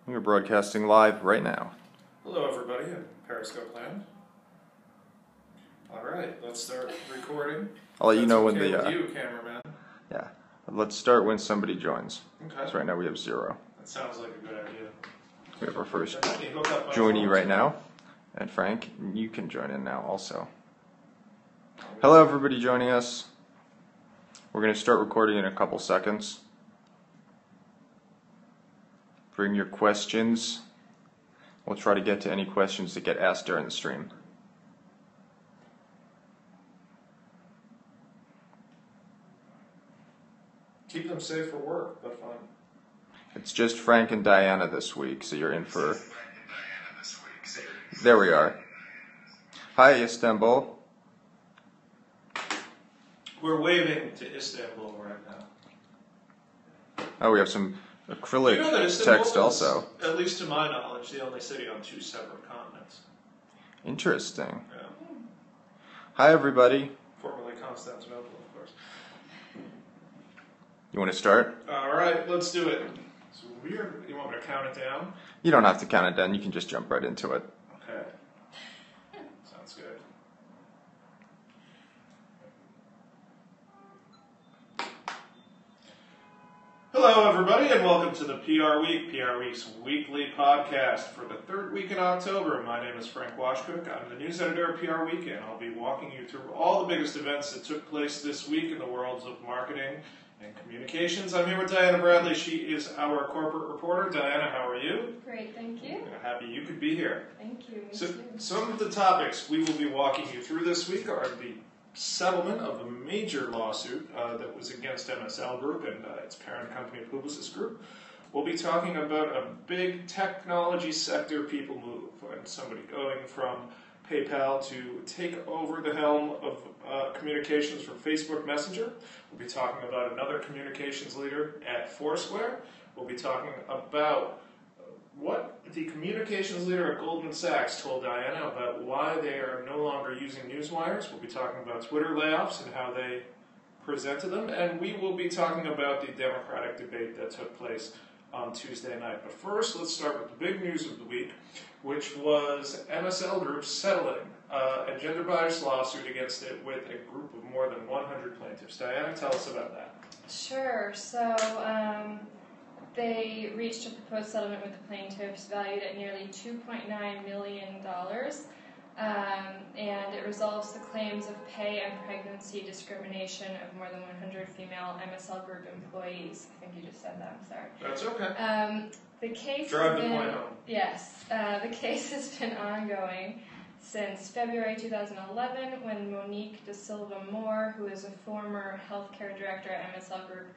We're broadcasting live right now. Hello everybody in Periscope land. Alright, let's start recording. I'll let you know when okay the... with you, cameraman. Yeah. Let's start when somebody joins. Okay. So right now we have 0. That sounds like a good idea. We have our first Can you hook up my joinee phone? right now. And Frank, you can join in now also. Hello everybody joining us. We're going to start recording in a couple seconds. Bring your questions. We'll try to get to any questions that get asked during the stream. Keep them safe for work, but fun. It's just Frank and Diana this week, so you're in for... There we are. Hi, Istanbul. We're waving to Istanbul right now. Oh, we have some acrylic You know that Istanbul text is, also. at least to my knowledge, the only city on 2 separate continents. Interesting. Yeah. Hi, everybody. Formerly Constantinople, of course. You want to start? Alright, let's do it. So you want me to count it down? You don't have to count it down. You can just jump right into it. Okay. Sounds good. Hello, everybody, and welcome to the PRWeek, PRWeek's weekly podcast for the 3rd week in October. My name is Frank Washkuch. I'm the news editor of PRWeek, and I'll be walking you through all the biggest events that took place this week in the worlds of marketing and communications. I'm here with Diana Bradley. She is our corporate reporter. Diana, how are you? Great, thank you. I'm happy you could be here. Thank you. So, some of the topics we will be walking you through this week are the settlement of a major lawsuit that was against MSLGroup and its parent company, PRWeek. We'll be talking about a big technology sector people move, and somebody going from PayPal to take over the helm of communications from Facebook Messenger. We'll be talking about another communications leader at Foursquare. We'll be talking about what the communications leader at Goldman Sachs told Diana about why they are no longer using newswires. We'll be talking about Twitter layoffs and how they presented them. And we will be talking about the Democratic debate that took place on Tuesday night. But first, let's start with the big news of the week, which was MSLGroup settling a gender bias lawsuit against it with a group of more than 100 plaintiffs. Diana, tell us about that. Sure. So they reached a proposed settlement with the plaintiffs valued at nearly $2.9 million. And it resolves the claims of pay and pregnancy discrimination of more than 100 female MSLGroup employees. I think you just said that, I'm sorry. That's okay. The case Drive the point home. Yes, the case has been ongoing since February 2011 when Monique Da Silva Moore, who is a former healthcare director at MSLGroup,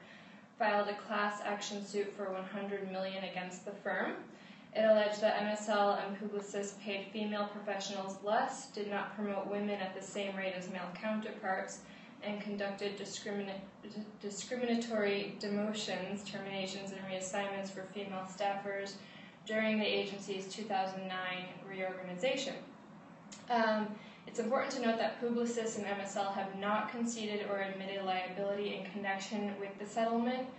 filed a class action suit for $100 million against the firm. It alleged that MSL and Publicis paid female professionals less, did not promote women at the same rate as male counterparts, and conducted discriminatory demotions, terminations, and reassignments for female staffers during the agency's 2009 reorganization. It's important to note that Publicis and MSL have not conceded or admitted liability in connection with the settlement,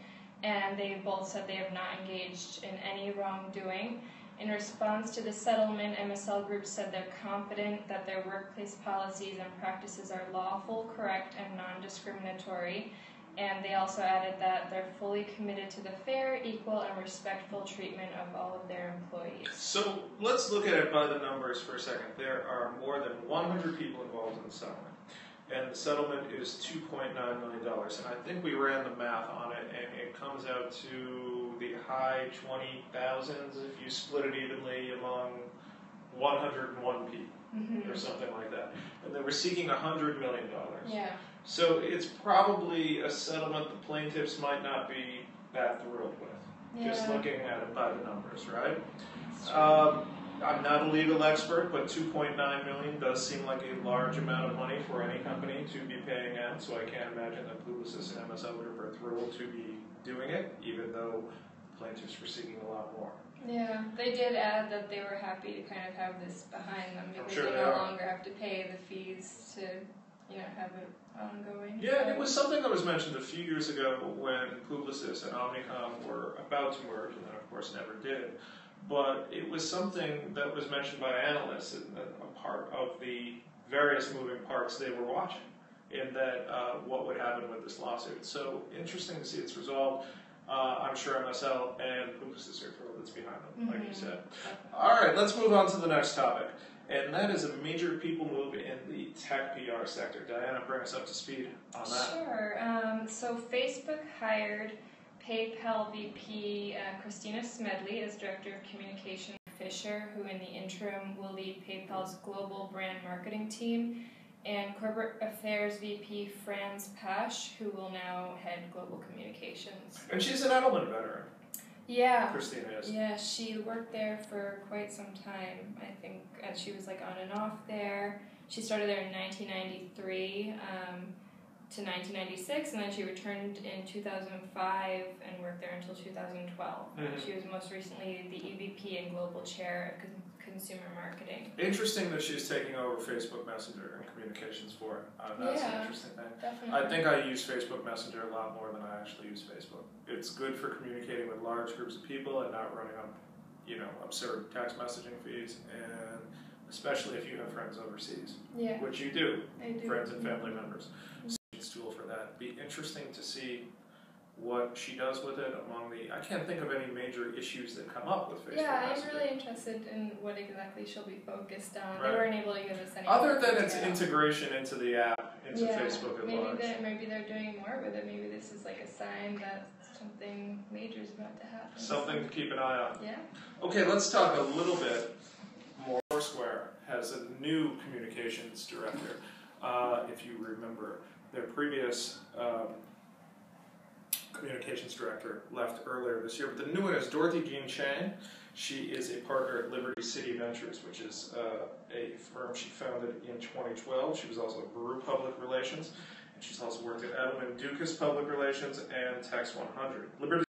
and they both said they have not engaged in any wrongdoing. In response to the settlement, MSLGroup said they're confident that their workplace policies and practices are lawful, correct, and non-discriminatory, and they also added that they're fully committed to the fair, equal, and respectful treatment of all of their employees. So let's look at it by the numbers for a second. There are more than 100 people involved in the settlement, and the settlement is $2.9 million. And I think we ran the math on it, and it comes out to the high 20,000s if you split it evenly among 101 people, or something like that. And they were seeking $100 million. Yeah. So it's probably a settlement the plaintiffs might not be that thrilled with, just looking at it by the numbers, right? I'm not a legal expert, but $2.9 million does seem like a large amount of money for any company to be paying out, so I can't imagine that Publicis and MSLGroup are thrilled to be doing it, even though plaintiffs were seeking a lot more. Yeah, they did add that they were happy to kind of have this behind them because sure they they no are. longer have to pay the fees to, have it ongoing. Yeah, it was something that was mentioned a few years ago when Publicis and Omnicom were about to merge, and then of course never did. but it was something that was mentioned by analysts, and a part of the various moving parts they were watching, in that what would happen with this lawsuit. So interesting to see it's resolved. I'm sure MSL and Publicis are thrilled it's behind them, like you said. All right, let's move on to the next topic, and that is a major people move in the tech PR sector. Diana, bring us up to speed on that. Sure. So Facebook hired PayPal VP Christina Smedley as Director of Communication Fisher, who in the interim will lead PayPal's global brand marketing team, and Corporate Affairs VP Franz Pasch, who will now head global communications. And she's an Edelman veteran. Yeah. Christina is. Yeah, she worked there for quite some time, I think, and she was like on and off there. She started there in 1993 to 1996, and then she returned in 2005 and worked there until 2012. She was most recently the EVP and Global Chair of Consumer Marketing. Interesting that she's taking over Facebook Messenger and communications for it. That's an interesting thing. Definitely. I think I use Facebook Messenger a lot more than I actually use Facebook. It's good for communicating with large groups of people and not running up, absurd text messaging fees, and especially if you have friends overseas, which you do, I do. Friends and family members. It's a tool for that. Be interesting to see what she does with it among the... I can't think of any major issues that come up with Facebook. Yeah, I'm really interested in what exactly she'll be focused on. Right. They weren't able to give us any... Other than its integration into the app, into Facebook at large. Maybe they're doing more with it. Maybe this is like a sign that something major is about to happen. Something to keep an eye on. Yeah. Okay, let's talk a little bit more. Foursquare has a new communications director. If you remember, their previous communications director left earlier this year, but the new one is Dorothy Jean Chang. She is a partner at Liberty City Ventures, which is a firm she founded in 2012. She was also at Brew Public Relations, and she's also worked at Edelman Dukas Public Relations and Tex 100. Liberty.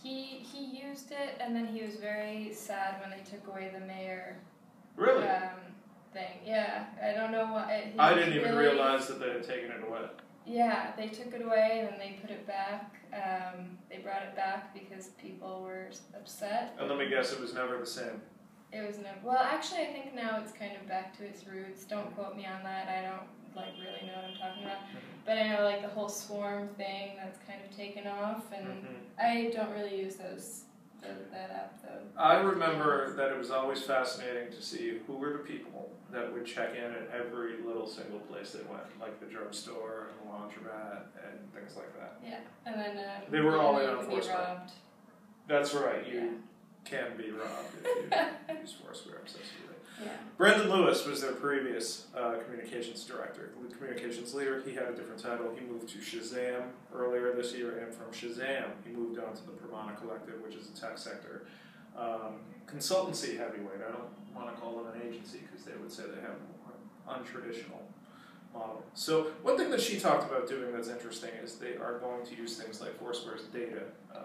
He used it, and then he was very sad when they took away the mayor. Really? Thing. Yeah, I don't know why. I didn't even realize that they had taken it away. Yeah, they took it away and then they put it back. They brought it back because people were upset. And let me guess, it was never the same. It was never. Well, actually, I think now it's kind of back to its roots. Don't quote me on that. I don't really know what I'm talking about. But I know the whole swarm thing that's kind of taken off, and I don't really use that app though. I remember that it was always fascinating to see who were the people that would check in at every little single place they went, like the drugstore and the laundromat and things like that. Yeah, and then they were all in on you could Foursquare. be robbed. That's right. You can be robbed if you use Foursquare obsessively. Yeah. Brendan Lewis was their previous communications director, communications leader. He had a different title. He moved to Shazam earlier this year, and from Shazam, he moved on to the Pramana Collective, which is a tech sector consultancy heavyweight. I don't want to call them an agency because they would say they have an untraditional model. So one thing that she talked about doing that's interesting is they are going to use things like Foursquare's data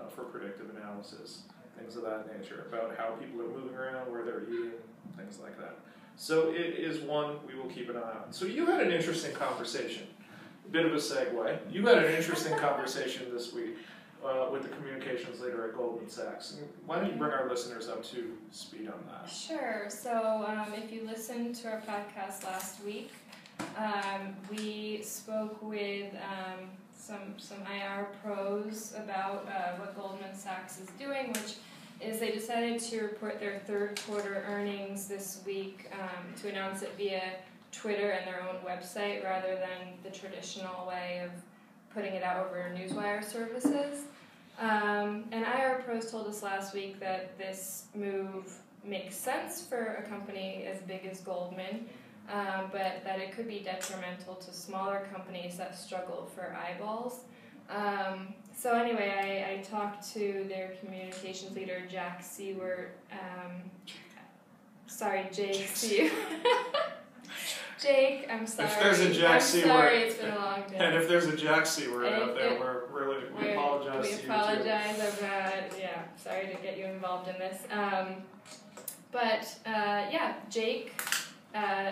for predictive analysis, things of that nature, about how people are moving around, where they're eating, things like that. So it is one we will keep an eye on. So you had an interesting conversation, a bit of a segue. You had an interesting conversation this week with the communications leader at Goldman Sachs. Why don't you bring our listeners up to speed on that? Sure. So if you listened to our podcast last week, we spoke with some IR pros about what Goldman Sachs is doing, which is they decided to report their third quarter earnings this week to announce it via Twitter and their own website rather than the traditional way of putting it out over newswire services. And IR pros told us last week that this move makes sense for a company as big as Goldman, but that it could be detrimental to smaller companies that struggle for eyeballs. So anyway, I talked to their communications leader, Jake Seward. Jake, I'm sorry. If there's a Jack Seward, sorry, it's been a long day. And if there's a Jack Seward out there, we apologize to you too. We apologize about, sorry to get you involved in this. Jake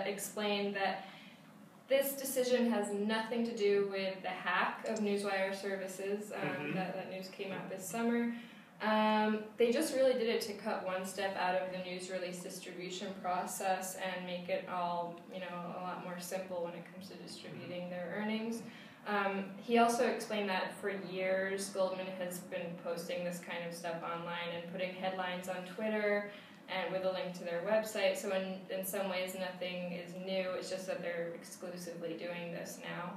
explained that this decision has nothing to do with the hack of newswire services. That news came out this summer. They just really did it to cut one step out of the news release distribution process and make it all, a lot more simple when it comes to distributing their earnings. He also explained that for years, Goldman has been posting this kind of stuff online and putting headlines on Twitter and with a link to their website. So in some ways, nothing is new. It's just that they're exclusively doing this now.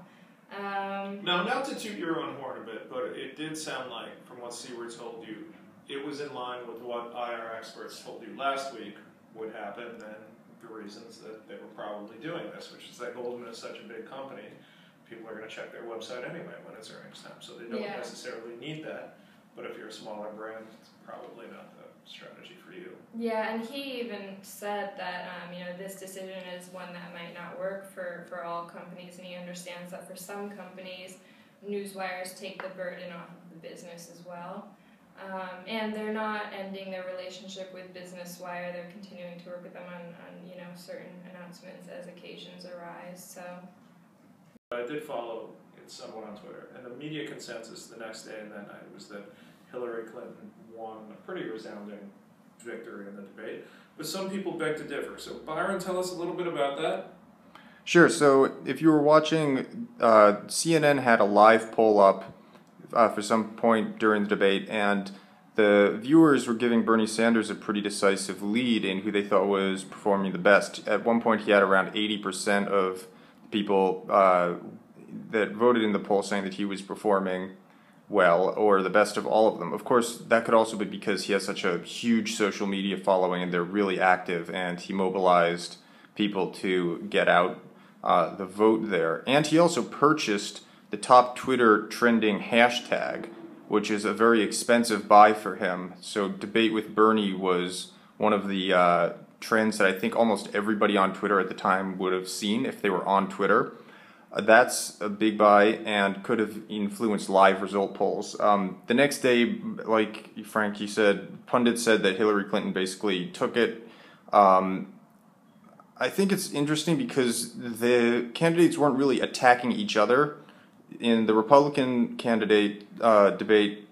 Now, not to toot your own horn a bit, but it did sound like, from what Seaward told you, it was in line with what IR experts told you last week would happen, and the reasons that they were probably doing this, which is that Goldman is such a big company, people are going to check their website anyway when it's earnings time, so they don't necessarily need that. But if you're a smaller brand, it's probably not the strategy for you. Yeah, and he even said that this decision is one that might not work for all companies, and he understands that for some companies, newswires take the burden off of the business as well. And they're not ending their relationship with Business Wire. They're continuing to work with them on certain announcements as occasions arise. So I did follow it somewhat on Twitter, and the media consensus the next day and that night was that Hillary Clinton won a pretty resounding victory in the debate. But some people beg to differ. So Byron, tell us a little bit about that. Sure. So if you were watching, CNN had a live poll up for some point during the debate, and the viewers were giving Bernie Sanders a pretty decisive lead in who they thought was performing the best. At one point, he had around 80% of people that voted in the poll saying that he was performing well, or the best of all of them. Of course, that could also be because he has such a huge social media following and they're really active, and he mobilized people to get out the vote there. And he also purchased the top Twitter trending hashtag, which is a very expensive buy for him. So debate with Bernie was one of the trends that I think almost everybody on Twitter at the time would have seen if they were on Twitter. That's a big buy and could have influenced live result polls. The next day, like Frank, you said, pundits said that Hillary Clinton basically took it. I think it's interesting because the candidates weren't really attacking each other. In the Republican candidate debate,